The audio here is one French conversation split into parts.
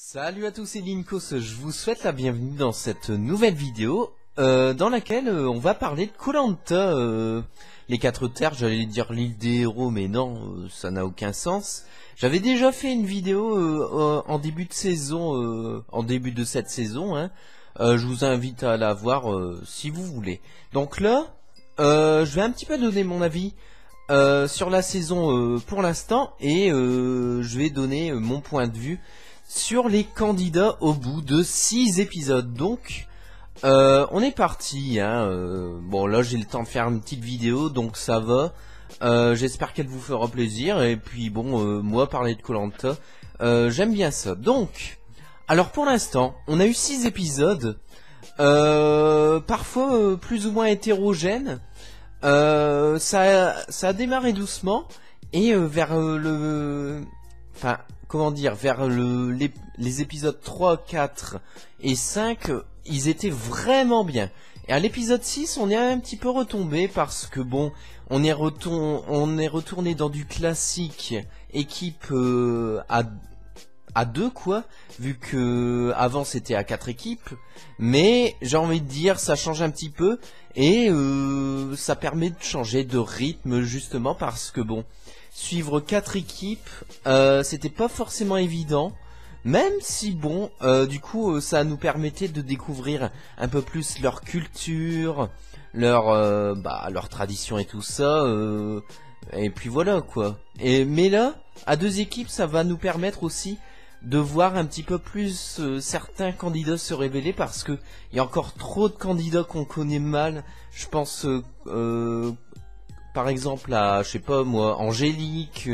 Salut à tous, c'est Linkos, je vous souhaite la bienvenue dans cette nouvelle vidéo dans laquelle on va parler de koh Lanta, les 4 terres, j'allais dire l'île des héros mais non, ça n'a aucun sens. J'avais déjà fait une vidéo en début de saison, en début de cette saison, hein. Je vous invite à la voir si vous voulez. Donc là, je vais un petit peu donner mon avis sur la saison pour l'instant et je vais donner mon point de vue sur les candidats au bout de 6 épisodes. Donc on est parti, hein. Bon là j'ai le temps de faire une petite vidéo, donc ça va. J'espère qu'elle vous fera plaisir. Et puis bon, moi parler de koh Lanta, j'aime bien ça. Donc, alors pour l'instant, on a eu 6 épisodes, parfois plus ou moins hétérogènes. Ça a démarré doucement et vers enfin, comment dire, vers les épisodes 3, 4 et 5, ils étaient vraiment bien. Et à l'épisode 6, on est un petit peu retombé parce que bon, on est retourné dans du classique équipe à 2 quoi, vu que avant c'était à 4 équipes, mais j'ai envie de dire ça change un petit peu et ça permet de changer de rythme justement parce que bon, suivre 4 équipes, c'était pas forcément évident, même si bon, du coup ça nous permettait de découvrir un peu plus leur culture, leur tradition et tout ça, et puis voilà quoi. Mais là, à 2 équipes, ça va nous permettre aussi de voir un petit peu plus certains candidats se révéler parce que il y a encore trop de candidats qu'on connaît mal. Je pense par exemple à, je sais pas moi, Angélique,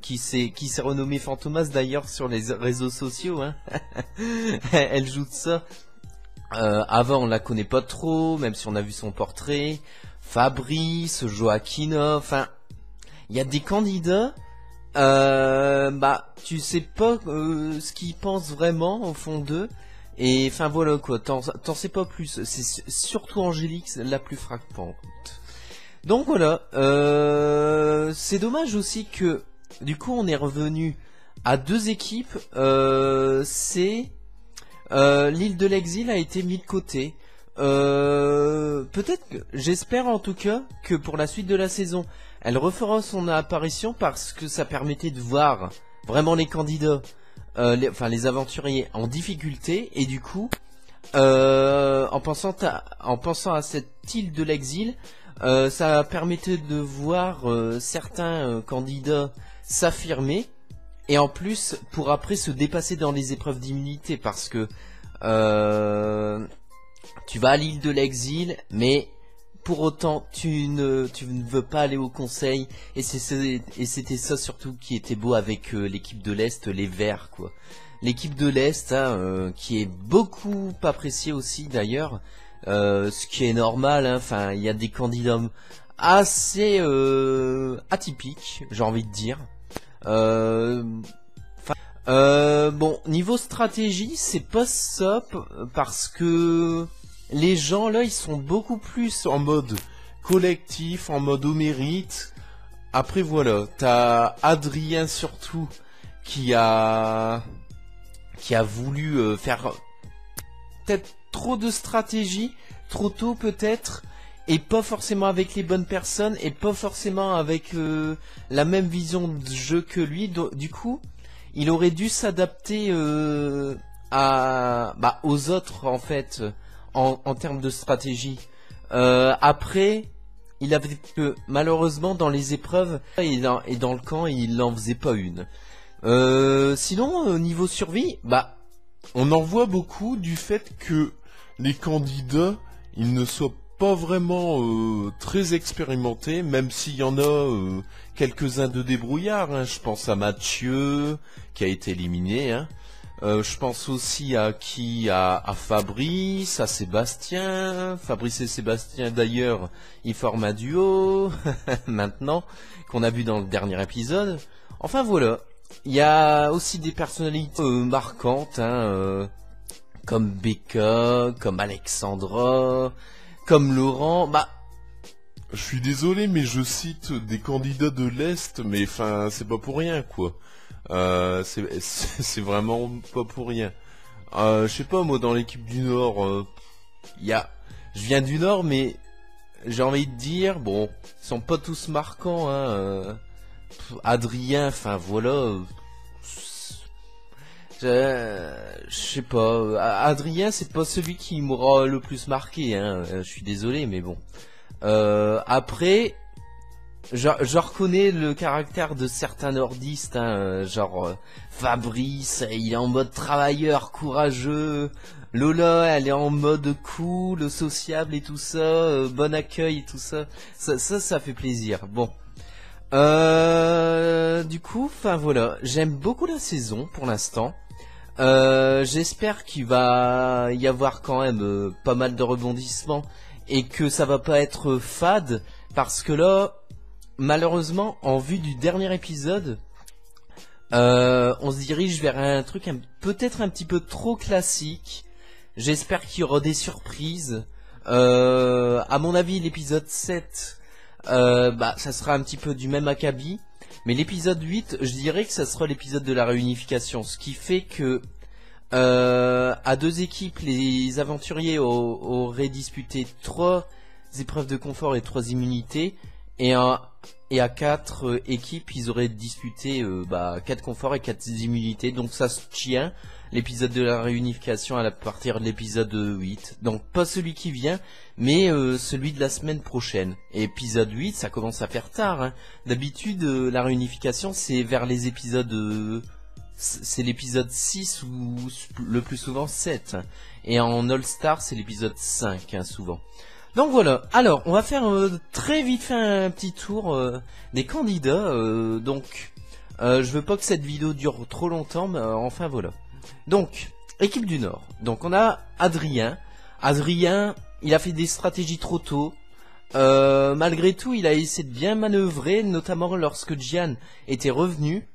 qui s'est renommée Fantomas d'ailleurs sur les réseaux sociaux, hein. Elle joue de ça. Avant on la connaît pas trop, même si on a vu son portrait. Fabrice, Joaquina, enfin, il y a des candidats, tu sais pas ce qu'ils pensent vraiment au fond d'eux. Et enfin voilà quoi, t'en sais pas plus. C'est surtout Angélique la plus frappante. Donc voilà, c'est dommage aussi que du coup on est revenu à 2 équipes. C'est l'île de l'exil a été mis de côté. Peut-être que, j'espère en tout cas que pour la suite de la saison, elle refera son apparition parce que ça permettait de voir vraiment les candidats, les aventuriers en difficulté et du coup, en pensant à cette île de l'exil, ça permettait de voir certains candidats s'affirmer et en plus pour après se dépasser dans les épreuves d'immunité parce que tu vas à l'île de l'exil mais pour autant tu ne veux pas aller au conseil et c'était ça surtout qui était beau avec l'équipe de l'Est, les Verts quoi. L'équipe de l'Est hein, qui est beaucoup appréciée aussi d'ailleurs. Ce qui est normal, hein. Enfin, il y a des candidats assez atypiques, j'ai envie de dire. Bon, niveau stratégie, c'est pas ça parce que les gens là, ils sont beaucoup plus en mode collectif, en mode au mérite. Après voilà, t'as Adrien surtout qui a voulu faire peut-être trop de stratégie, trop tôt peut-être, et pas forcément avec les bonnes personnes, et pas forcément avec la même vision de jeu que lui. Du coup, il aurait dû s'adapter aux autres en fait, en termes de stratégie. Après, il avait que malheureusement dans les épreuves et dans le camp, il en faisait pas une. Sinon, au niveau survie, on en voit beaucoup du fait que les candidats, ils ne soient pas vraiment très expérimentés, même s'il y en a quelques-uns de débrouillards, hein. Je pense à Mathieu, qui a été éliminé, hein. Je pense aussi à Fabrice, à Sébastien. Fabrice et Sébastien d'ailleurs, ils forment un duo, maintenant, qu'on a vu dans le dernier épisode. Enfin voilà. Il y a aussi des personnalités marquantes, hein, comme Becca, comme Alexandra, comme Laurent. Je suis désolé, mais je cite des candidats de l'Est, mais enfin, c'est pas pour rien, quoi. C'est vraiment pas pour rien. Je sais pas, moi, dans l'équipe du Nord, je viens du Nord, mais j'ai envie de dire, bon, ils sont pas tous marquants, hein. Adrien, enfin voilà. Je sais pas. Adrien, c'est pas celui qui m'aura le plus marqué, hein. Je suis désolé, mais bon. Après, je reconnais le caractère de certains nordistes, hein, genre Fabrice, il est en mode travailleur, courageux. Lola, elle est en mode cool, sociable et tout ça, bon accueil et tout ça. Ça fait plaisir. Bon. Du coup, enfin voilà, j'aime beaucoup la saison pour l'instant. J'espère qu'il va y avoir quand même pas mal de rebondissements et que ça va pas être fade parce que là, malheureusement, en vue du dernier épisode, on se dirige vers un truc peut-être un petit peu trop classique. J'espère qu'il y aura des surprises. À mon avis, l'épisode 7, ça sera un petit peu du même acabit. Mais l'épisode 8, je dirais que ça sera l'épisode de la réunification. Ce qui fait que à deux équipes, les aventuriers auraient disputé 3 épreuves de confort et 3 immunités. Et à 4 équipes, ils auraient disputé 4 conforts et 4 immunités. Donc ça se tient. L'épisode de la réunification à partir de l'épisode 8. Donc pas celui qui vient, mais celui de la semaine prochaine. Et épisode 8, ça commence à faire tard, hein. D'habitude, la réunification, c'est vers les épisodes... c'est l'épisode 6 ou le plus souvent 7. Hein. Et en All Star, c'est l'épisode 5, hein, souvent. Donc voilà, alors on va faire très vite fait un petit tour des candidats. Je veux pas que cette vidéo dure trop longtemps, mais enfin voilà. Donc, équipe du Nord. Donc on a Adrien. Adrien, il a fait des stratégies trop tôt. Malgré tout, il a essayé de bien manœuvrer, notamment lorsque Gian était revenu.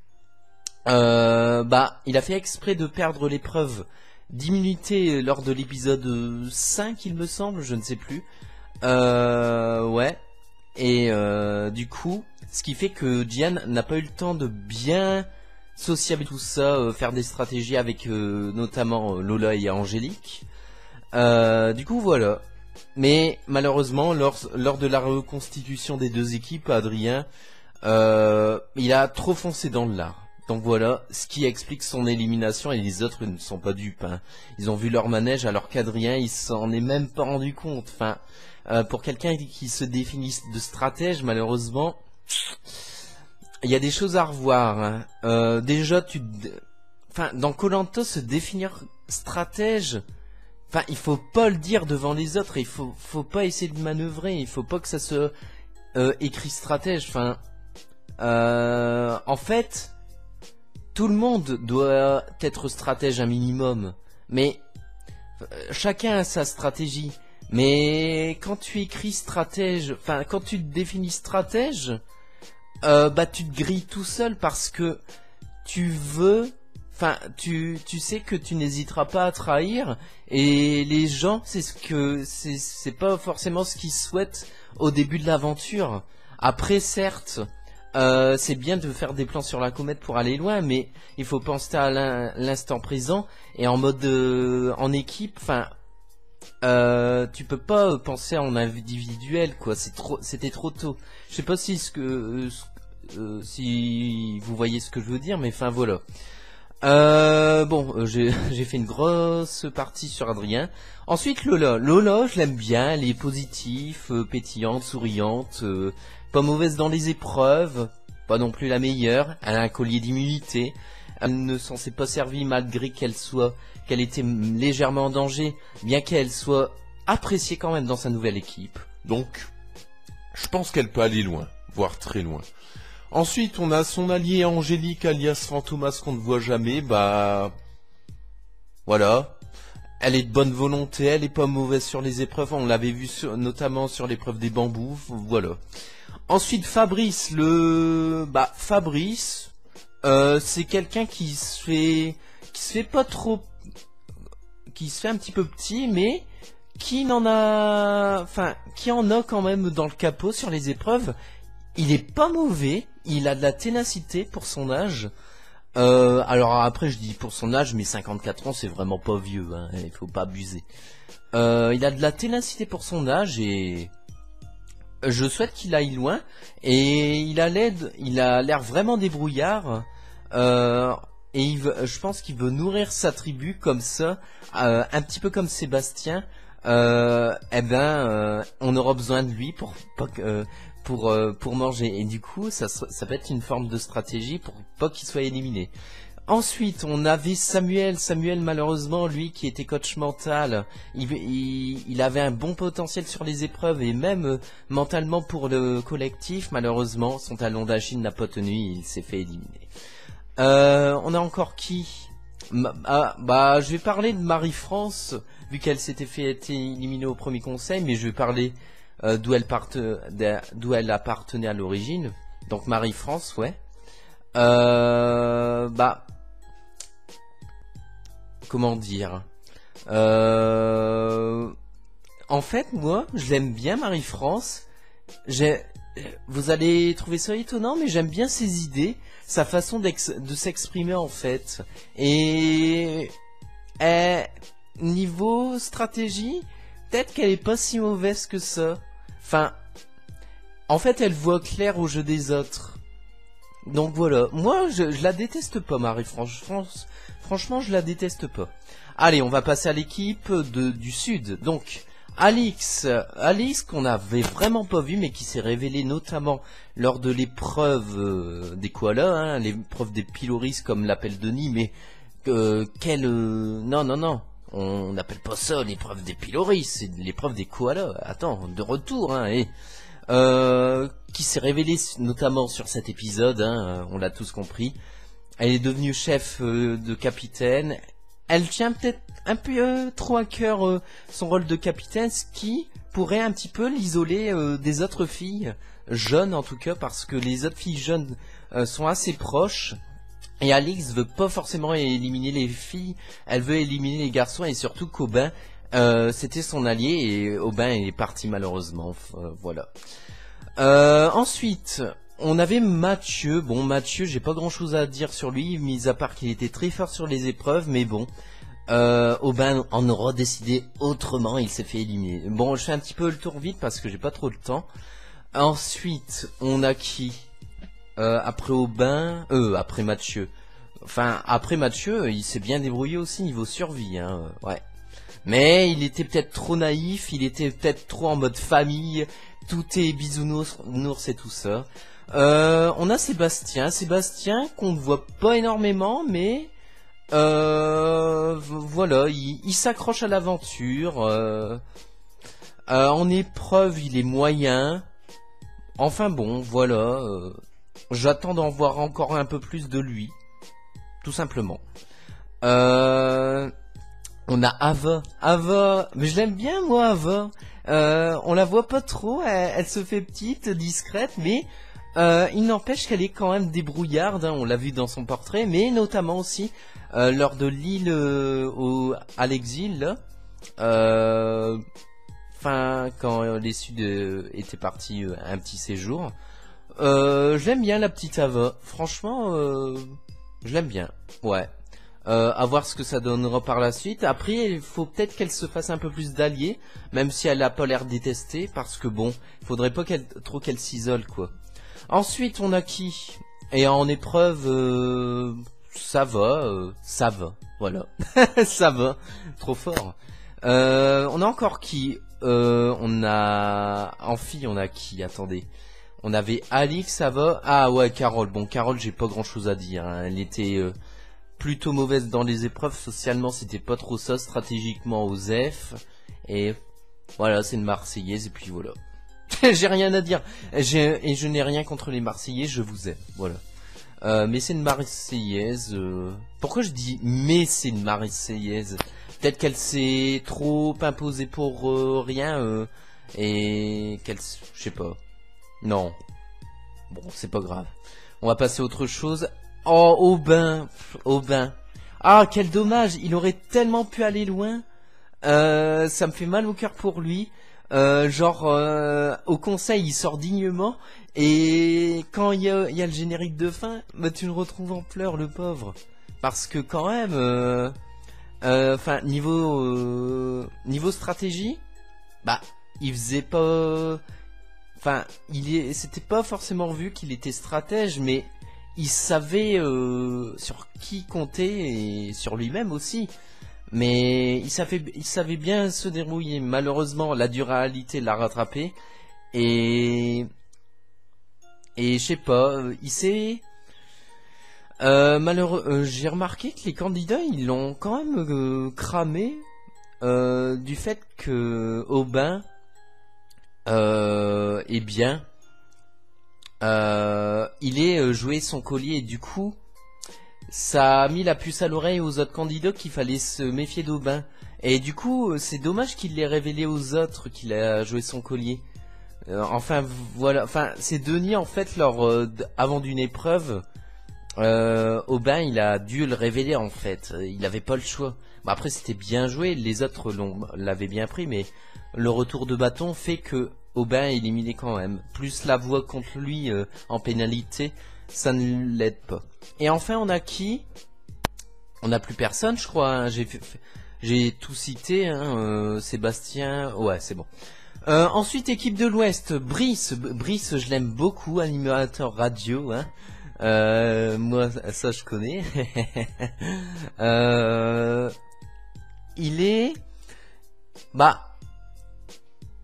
Il a fait exprès de perdre l'épreuve d'immunité lors de l'épisode 5, il me semble, je ne sais plus. Ouais. Et du coup, ce qui fait que Gian n'a pas eu le temps de bien sociable et tout ça, faire des stratégies avec notamment Lola et Angélique. Du coup voilà. Mais malheureusement, lors de la reconstitution des deux équipes, Adrien, il a trop foncé dans le lard. Donc voilà, ce qui explique son élimination, et les autres ne sont pas dupes. Hein. Ils ont vu leur manège alors qu'Adrien, il s'en est même pas rendu compte. Enfin, pour quelqu'un qui se définit de stratège, malheureusement, il y a des choses à revoir. Hein. Déjà, dans Koh-Lanta, se définir stratège, il faut pas le dire devant les autres. Il faut pas essayer de manœuvrer. Il faut pas que ça se écrit stratège. En fait, tout le monde doit être stratège un minimum. Mais chacun a sa stratégie. Mais quand tu écris stratège, quand tu te définis stratège, tu te grilles tout seul parce que tu sais que tu n'hésiteras pas à trahir et les gens, c'est pas forcément ce qu'ils souhaitent au début de l'aventure. Après, certes, c'est bien de faire des plans sur la comète pour aller loin, mais il faut penser à l'instant présent et en mode en équipe. Tu peux pas penser en individuel, quoi. C'était trop tôt. Je sais pas si si vous voyez ce que je veux dire, mais voilà. J'ai fait une grosse partie sur Adrien. Ensuite Lola, je l'aime bien, elle est positive, pétillante, souriante, pas mauvaise dans les épreuves, pas non plus la meilleure. Elle a un collier d'immunité. Elle ne s'en s'est pas servie malgré qu'elle était légèrement en danger, bien qu'elle soit appréciée quand même dans sa nouvelle équipe. Donc, je pense qu'elle peut aller loin, voire très loin. Ensuite, on a son allié Angélique, alias Fantomas, qu'on ne voit jamais. Voilà. Elle est de bonne volonté, elle est pas mauvaise sur les épreuves. On l'avait vu notamment sur l'épreuve des bambous. Voilà. Ensuite, Fabrice. Fabrice, c'est quelqu'un qui se fait pas trop, qui se fait un petit peu petit, mais qui en a quand même dans le capot sur les épreuves. Il est pas mauvais, il a de la ténacité pour son âge. Alors après je dis pour son âge, mais 54 ans c'est vraiment pas vieux, hein, il faut pas abuser. Il a de la ténacité pour son âge et je souhaite qu'il aille loin. Et il a l'air vraiment débrouillard. Et je pense qu'il veut nourrir sa tribu comme ça, un petit peu comme Sébastien. On aura besoin de lui pour manger. Et du coup, ça peut être une forme de stratégie pour pas qu'il soit éliminé. Ensuite, on avait Samuel. Samuel, malheureusement, lui qui était coach mental, il avait un bon potentiel sur les épreuves et même mentalement pour le collectif. Malheureusement, son talon d'Achille n'a pas tenu, il s'est fait éliminer. On a encore qui? Je vais parler de Marie-France, vu qu'elle s'était fait être éliminée au premier conseil, mais je vais parler d'où elle appartenait à l'origine. Donc Marie-France, ouais. Comment dire, en fait moi je l'aime bien Marie-France. Vous allez trouver ça étonnant, mais j'aime bien ses idées, sa façon de s'exprimer en fait. Et niveau stratégie, peut-être qu'elle est pas si mauvaise que ça. Enfin, en fait elle voit clair au jeu des autres. Donc voilà, moi je la déteste pas Marie-France. Franchement, je la déteste pas. Allez, on va passer à l'équipe du Sud. Donc, Alix qu'on n'avait vraiment pas vu, mais qui s'est révélé notamment lors de l'épreuve des koalas, hein, l'épreuve des pyloris comme l'appelle Denis, mais non, on n'appelle pas ça l'épreuve des pyloris, c'est l'épreuve des koalas. Attends, de retour, hein, qui s'est révélé notamment sur cet épisode, hein, on l'a tous compris. Elle est devenue chef de capitaine. Elle tient peut-être un peu trop à cœur son rôle de capitaine, ce qui pourrait un petit peu l'isoler des autres filles, jeunes en tout cas, parce que les autres filles jeunes sont assez proches. Et Alix veut pas forcément éliminer les filles, elle veut éliminer les garçons, et surtout qu'Aubin, c'était son allié, et Aubin est parti malheureusement. Voilà. Ensuite... on avait Mathieu. Bon, Mathieu, j'ai pas grand chose à dire sur lui, mis à part qu'il était très fort sur les épreuves, mais bon. Aubin en aura décidé autrement, il s'est fait éliminer. Bon, je fais un petit peu le tour vite parce que j'ai pas trop le temps. Ensuite, on a qui? Après Aubin, après Mathieu. Enfin, après Mathieu, il s'est bien débrouillé aussi niveau survie, hein, ouais. Mais il était peut-être trop naïf, il était peut-être trop en mode famille, tout est bisounours et tout ça. On a Sébastien qu'on ne voit pas énormément, mais voilà, il s'accroche à l'aventure. En épreuve, il est moyen. Enfin bon, voilà. J'attends d'en voir encore un peu plus de lui, tout simplement. On a Ava, mais je l'aime bien moi Ava. On la voit pas trop, elle se fait petite, discrète, mais il n'empêche qu'elle est quand même débrouillarde, hein, on l'a vu dans son portrait, mais notamment aussi lors de l'île à l'exil, là. Enfin, quand les Suds étaient partis un petit séjour. J'aime bien la petite Ava, franchement, je l'aime bien, ouais. À voir ce que ça donnera par la suite. Après, il faut peut-être qu'elle se fasse un peu plus d'alliés, même si elle a pas l'air détestée, parce que bon, il faudrait pas qu'elle s'isole, quoi. Ensuite, on a qui? Et en épreuve, ça va, voilà. Ça va, trop fort. On a encore qui? En fille, on a qui? Attendez. On avait Alix, ça va. Ah ouais, Carole. Bon, Carole, j'ai pas grand chose à dire, hein. Elle était plutôt mauvaise dans les épreuves. Socialement, c'était pas trop ça. Stratégiquement, aux F. Et voilà, c'est une Marseillaise. Et puis voilà. J'ai rien à dire. Et je n'ai rien contre les Marseillais. Je vous aime. Voilà. Mais c'est une Marseillaise. Pourquoi je dis mais c'est une Marseillaise? Peut-être qu'elle s'est trop imposée pour rien. Et qu'elle... Je sais pas. Non. Bon, c'est pas grave. On va passer à autre chose. Oh, Aubin. Ah, quel dommage. Il aurait tellement pu aller loin. Ça me fait mal au cœur pour lui. Au conseil, il sort dignement. Et quand il y a le générique de fin, bah tu le retrouves en pleurs, le pauvre. Parce que quand même, enfin niveau stratégie, bah il faisait pas, enfin c'était pas forcément vu qu'il était stratège, mais il savait sur qui compter et sur lui-même aussi. Mais il savait bien se dérouiller. Malheureusement, la dure réalité l'a rattrapé et je sais pas, il s'est j'ai remarqué que les candidats ils l'ont quand même cramé du fait que Aubin eh bien il ait joué son collier et du coup ça a mis la puce à l'oreille aux autres candidats qu'il fallait se méfier d'Aubin. Et du coup c'est dommage qu'il l'ait révélé aux autres qu'il a joué son collier. Enfin voilà, enfin c'est Denis en fait avant d'une épreuve. Aubin il a dû le révéler en fait, il avait pas le choix. Bon, après c'était bien joué, les autres l'avaient bien pris, mais le retour de bâton fait que Aubin est éliminé quand même. Plus la voix contre lui en pénalité, ça ne l'aide pas. Et enfin on a qui? On n'a plus personne je crois, hein. J'ai tout cité, hein, Sébastien, ouais c'est bon. Ensuite équipe de l'Ouest, Brice je l'aime beaucoup, animateur radio, hein. Moi ça je connais. Il est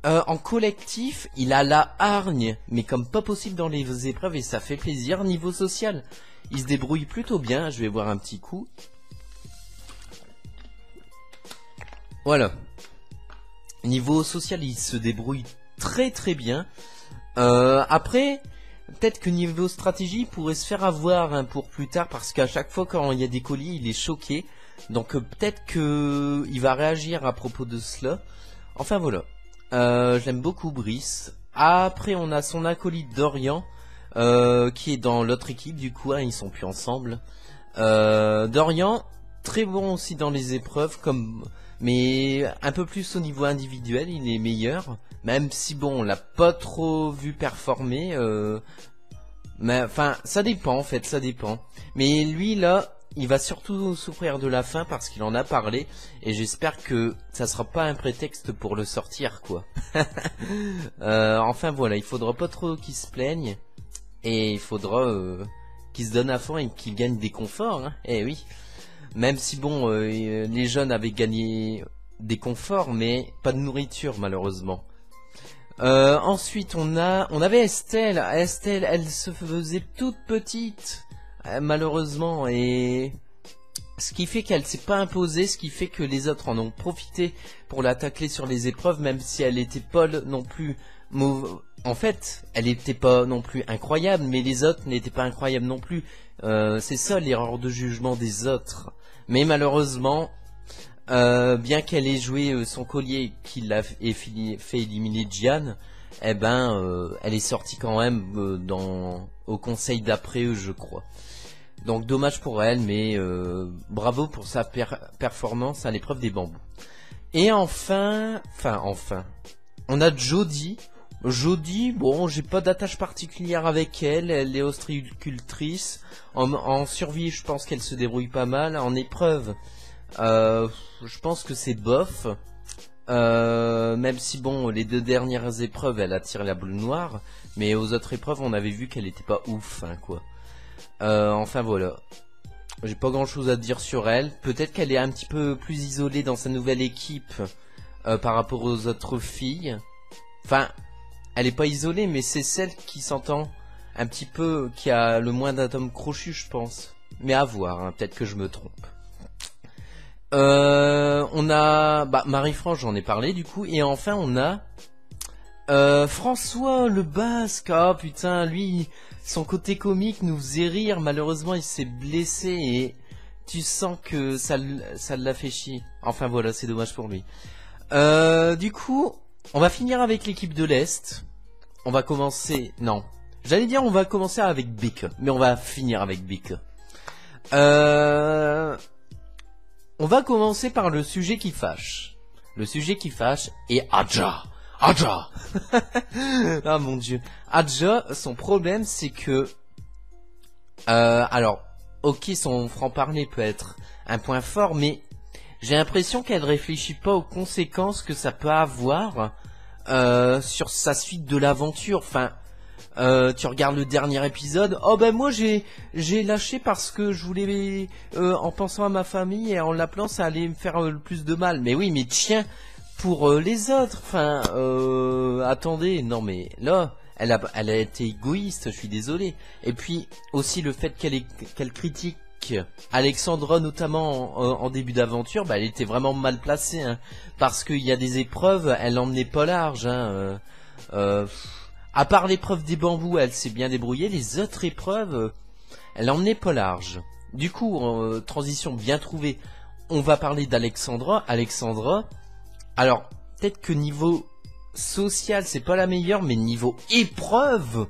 en collectif il a la hargne mais comme pas possible dans les épreuves et ça fait plaisir. Niveau social il se débrouille plutôt bien, je vais boire un petit coup. Voilà, niveau social il se débrouille très très bien. Après peut-être que niveau stratégie il pourrait se faire avoir hein, pour plus tard, parce qu'à chaque fois quand il y a des colis il est choqué, donc peut-être que il va réagir à propos de cela. Enfin voilà, j'aime beaucoup Brice. Après on a son acolyte Dorian qui est dans l'autre équipe du coup, hein, ils sont plus ensemble. Dorian très bon aussi dans les épreuves, mais un peu plus au niveau individuel il est meilleur, même si bon on l'a pas trop vu performer, mais enfin ça dépend en fait, ça dépend. Mais lui là il va surtout souffrir de la faim parce qu'il en a parlé et j'espère que ça sera pas un prétexte pour le sortir quoi. Enfin voilà, il faudra pas trop qu'il se plaigne et il faudra qu'il se donne à fond et qu'il gagne des conforts, hein. Eh oui. Même si bon, les jeunes avaient gagné des conforts, mais pas de nourriture malheureusement. Ensuite, on avait Estelle. Estelle, elle se faisait toute petite, malheureusement, et ce qui fait qu'elle s'est pas imposée, ce qui fait que les autres en ont profité pour la tacler sur les épreuves, même si elle était pas non plus mauvaise. En fait, elle était pas non plus incroyable, mais les autres n'étaient pas incroyables non plus. C'est ça l'erreur de jugement des autres. Mais malheureusement, bien qu'elle ait joué son collier, qu'il a fait éliminer Gian, eh ben, elle est sortie quand même au conseil d'après eux, je crois. Donc dommage pour elle, mais bravo pour sa performance à l'épreuve des bambous. Et enfin, on a Jodie. Jodie, bon, j'ai pas d'attache particulière avec elle. Elle est ostréicultrice. En survie, je pense qu'elle se débrouille pas mal. En épreuve, je pense que c'est bof. Même si bon, les 2 dernières épreuves, elle attire la boule noire. Mais aux autres épreuves, on avait vu qu'elle était pas ouf, hein, quoi. Enfin voilà. J'ai pas grand chose à dire sur elle. Peut-être qu'elle est un petit peu plus isolée dans sa nouvelle équipe par rapport aux autres filles. Enfin, elle est pas isolée, mais c'est celle qui s'entend un petit peu, qui a le moins d'atomes crochus, je pense. Mais à voir, hein, peut-être que je me trompe. On a Marie-France, j'en ai parlé du coup, et enfin on a François le Basque. Ah putain, lui, son côté comique nous faisait rire. Malheureusement, il s'est blessé et tu sens que ça l'a fait chier. Enfin voilà, c'est dommage pour lui. Du coup, on va finir avec l'équipe de l'Est. On va commencer... Non. J'allais dire on va commencer avec Beke, mais on va finir avec Beke. On va commencer par le sujet qui fâche. Le sujet qui fâche est Adja. Aja. Ah mon dieu. Aja, son problème c'est que... alors, ok, son franc-parler peut être un point fort, mais j'ai l'impression qu'elle réfléchit pas aux conséquences que ça peut avoir sur sa suite de l'aventure. Enfin, tu regardes le dernier épisode, oh ben moi j'ai lâché parce que je voulais, en pensant à ma famille et en l'appelant, ça allait me faire le plus de mal. Mais oui, mais tiens, pour les autres, enfin, attendez, non mais là... Elle a été égoïste, je suis désolé. Et puis aussi le fait qu'elle critique Alexandra notamment en début d'aventure, bah elle était vraiment mal placée, hein, parce qu'il y a des épreuves, elle emmenait pas large. Hein, à part l'épreuve des bambous, elle s'est bien débrouillée. Les autres épreuves, elle emmenait pas large. Du coup, transition bien trouvée. On va parler d'Alexandra. Alexandra. Alors peut-être que niveau social c'est pas la meilleure, mais niveau épreuve,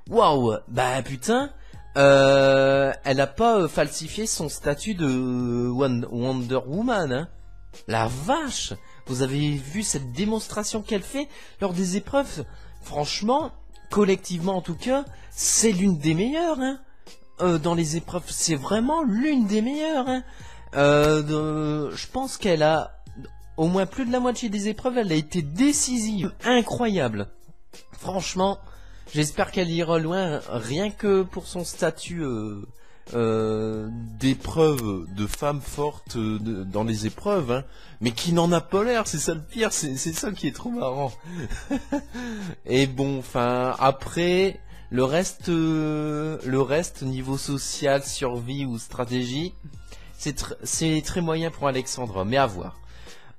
waouh, bah putain, elle a pas falsifié son statut de Wonder Woman, hein. La vache, vous avez vu cette démonstration qu'elle fait lors des épreuves? Franchement, collectivement en tout cas, c'est l'une des meilleures, hein. Dans les épreuves, c'est vraiment l'une des meilleures, hein. Je pense qu'elle a au moins plus de la moitié des épreuves, elle a été décisive, incroyable. Franchement, j'espère qu'elle ira loin, rien que pour son statut d'épreuve de femme forte dans les épreuves, hein, mais qui n'en a pas l'air, c'est ça le pire, c'est ça qui est trop marrant. Et bon, enfin, après, le reste niveau social, survie ou stratégie, c'est très moyen pour Alexandra, mais à voir.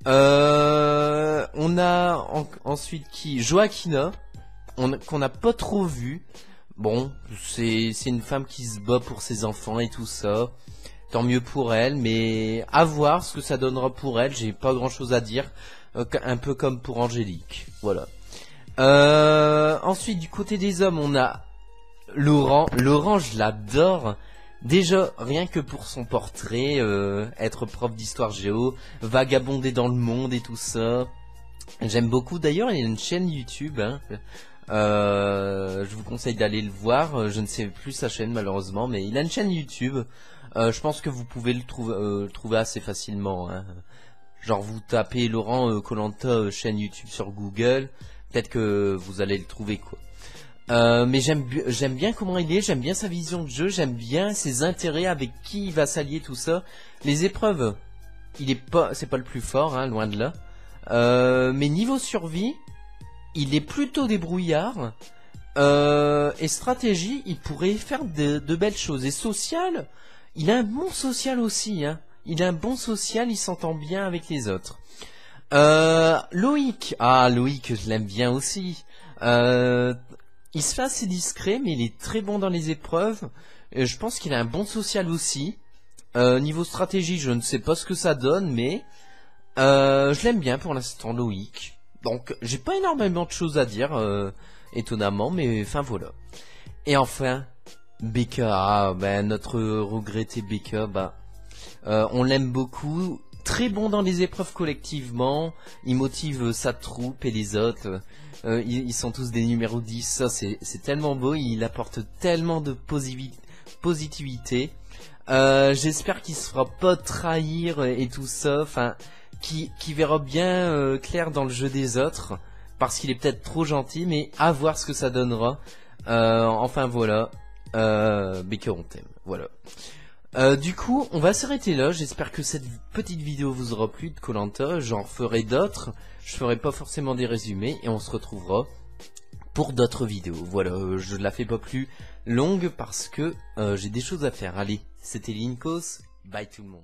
On a ensuite qui, Joaquina, qu'on n'a pas trop vu. Bon, c'est une femme qui se bat pour ses enfants et tout ça. Tant mieux pour elle, mais à voir ce que ça donnera pour elle. J'ai pas grand chose à dire. Un peu comme pour Angélique. Voilà. Ensuite, du côté des hommes, on a Laurent. Laurent, je l'adore. Déjà, rien que pour son portrait, être prof d'histoire géo, vagabonder dans le monde et tout ça. J'aime beaucoup. D'ailleurs, il y a une chaîne YouTube. Hein. Je vous conseille d'aller le voir. Je ne sais plus sa chaîne malheureusement, mais il a une chaîne YouTube. Je pense que vous pouvez le trouver assez facilement. Hein. Genre vous tapez Laurent Koh-Lanta chaîne YouTube sur Google, peut-être que vous allez le trouver quoi. Mais j'aime bien comment il est, j'aime bien sa vision de jeu, j'aime bien ses intérêts, avec qui il va s'allier, tout ça. Les épreuves, c'est pas le plus fort, hein, loin de là. Mais niveau survie, il est plutôt débrouillard. Et stratégie, il pourrait faire de belles choses. Et social, il a un bon social aussi, hein. Il a un bon social, il s'entend bien avec les autres. Loïc, Loïc, je l'aime bien aussi. Il se fait assez discret, mais il est très bon dans les épreuves. Je pense qu'il a un bon social aussi. Niveau stratégie, je ne sais pas ce que ça donne, mais je l'aime bien pour l'instant, Loïc. Donc, j'ai pas énormément de choses à dire, étonnamment, mais enfin voilà. Et enfin, Becca, notre regretté Becca, on l'aime beaucoup. Très bon dans les épreuves collectivement, il motive sa troupe et les autres. Ils sont tous des numéros 10, ça c'est tellement beau, il apporte tellement de positivité. J'espère qu'il se fera pas trahir et tout ça, enfin, qui verra bien clair dans le jeu des autres, parce qu'il est peut-être trop gentil, mais à voir ce que ça donnera. Enfin voilà, Becca on t'aime, voilà. Du coup, on va s'arrêter là. J'espère que cette petite vidéo vous aura plu de Koh-Lanta. J'en ferai d'autres. Je ferai pas forcément des résumés et on se retrouvera pour d'autres vidéos. Voilà, je la fais pas plus longue parce que j'ai des choses à faire. Allez, c'était Linkos. Bye tout le monde.